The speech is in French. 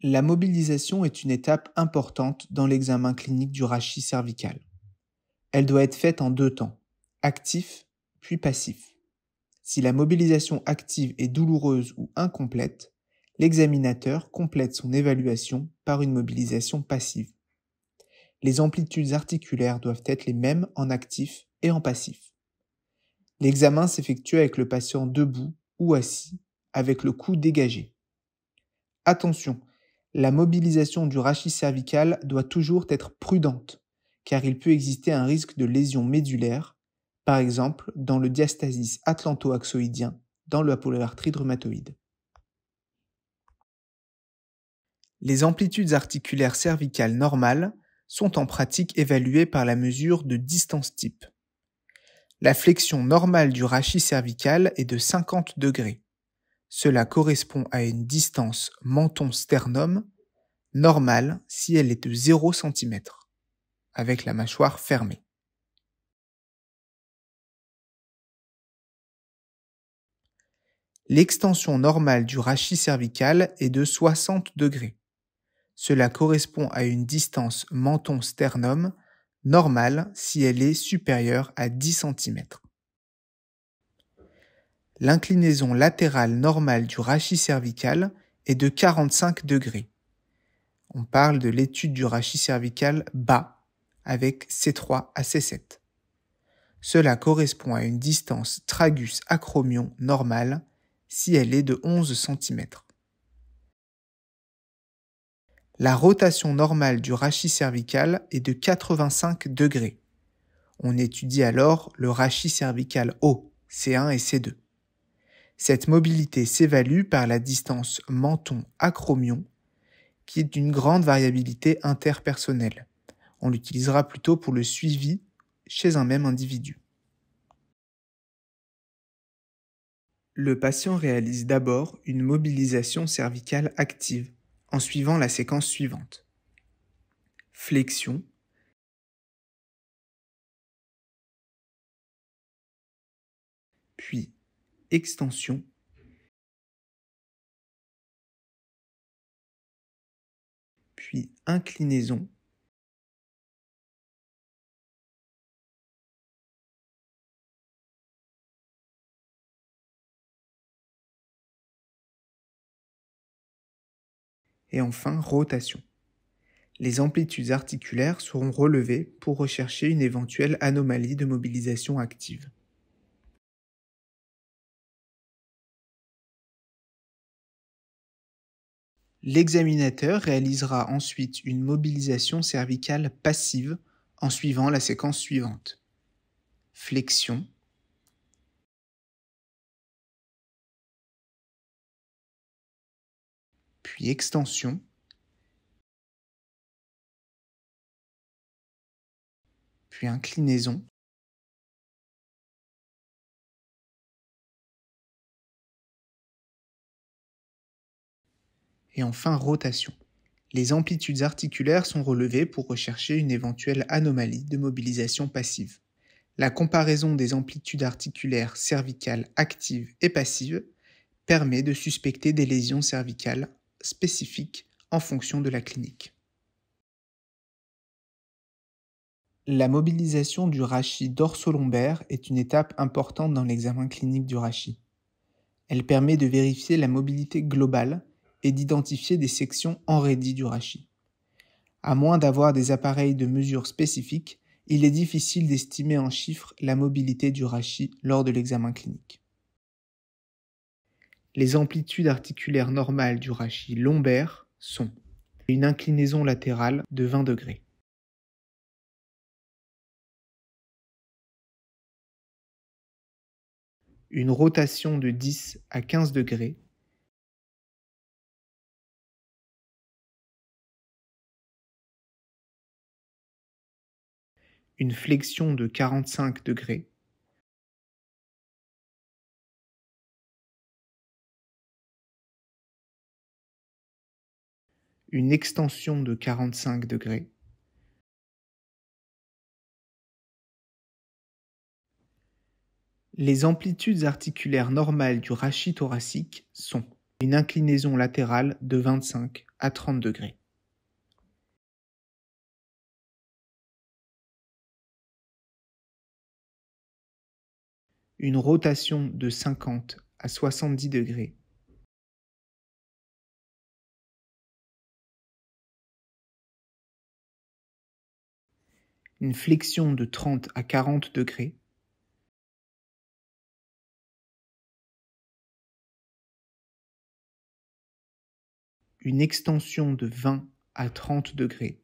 La mobilisation est une étape importante dans l'examen clinique du rachis cervical. Elle doit être faite en 2 temps, actif puis passif. Si la mobilisation active est douloureuse ou incomplète, l'examinateur complète son évaluation par une mobilisation passive. Les amplitudes articulaires doivent être les mêmes en actif et en passif. L'examen s'effectue avec le patient debout ou assis, avec le cou dégagé. Attention, la mobilisation du rachis cervical doit toujours être prudente, car il peut exister un risque de lésion médulaire, par exemple dans le diastasis atlanto-axoïdien, dans la polyarthrite rhumatoïde. Les amplitudes articulaires cervicales normales sont en pratique évaluées par la mesure de distance type. La flexion normale du rachis cervical est de 50 degrés. Cela correspond à une distance menton-sternum normale si elle est de 0 cm, avec la mâchoire fermée. L'extension normale du rachis cervical est de 60 degrés. Cela correspond à une distance menton-sternum normale si elle est supérieure à 10 cm. L'inclinaison latérale normale du rachis cervical est de 45 degrés. On parle de l'étude du rachis cervical bas avec C3 à C7. Cela correspond à une distance tragus-acromion normale si elle est de 11 cm. La rotation normale du rachis cervical est de 85 degrés. On étudie alors le rachis cervical haut, C1 et C2. Cette mobilité s'évalue par la distance menton-acromion, qui est d'une grande variabilité interpersonnelle. On l'utilisera plutôt pour le suivi chez un même individu. Le patient réalise d'abord une mobilisation cervicale active en suivant la séquence suivante. Flexion, puis extension, puis inclinaison, et enfin rotation. Les amplitudes articulaires seront relevées pour rechercher une éventuelle anomalie de mobilisation active. L'examinateur réalisera ensuite une mobilisation cervicale passive en suivant la séquence suivante. Flexion, puis extension, puis inclinaison, et enfin rotation. Les amplitudes articulaires sont relevées pour rechercher une éventuelle anomalie de mobilisation passive. La comparaison des amplitudes articulaires cervicales actives et passives permet de suspecter des lésions cervicales spécifiques en fonction de la clinique. La mobilisation du rachis dorso-lombaire est une étape importante dans l'examen clinique du rachis. Elle permet de vérifier la mobilité globale et d'identifier des sections enraidies du rachis. À moins d'avoir des appareils de mesure spécifiques, il est difficile d'estimer en chiffres la mobilité du rachis lors de l'examen clinique. Les amplitudes articulaires normales du rachis lombaire sont une inclinaison latérale de 20 degrés, une rotation de 10 à 15 degrés, une flexion de 45 degrés, une extension de 45 degrés, les amplitudes articulaires normales du rachis thoracique sont une inclinaison latérale de 25 à 30 degrés. Une rotation de 50 à 70 degrés. Une flexion de 30 à 40 degrés. Une extension de 20 à 30 degrés.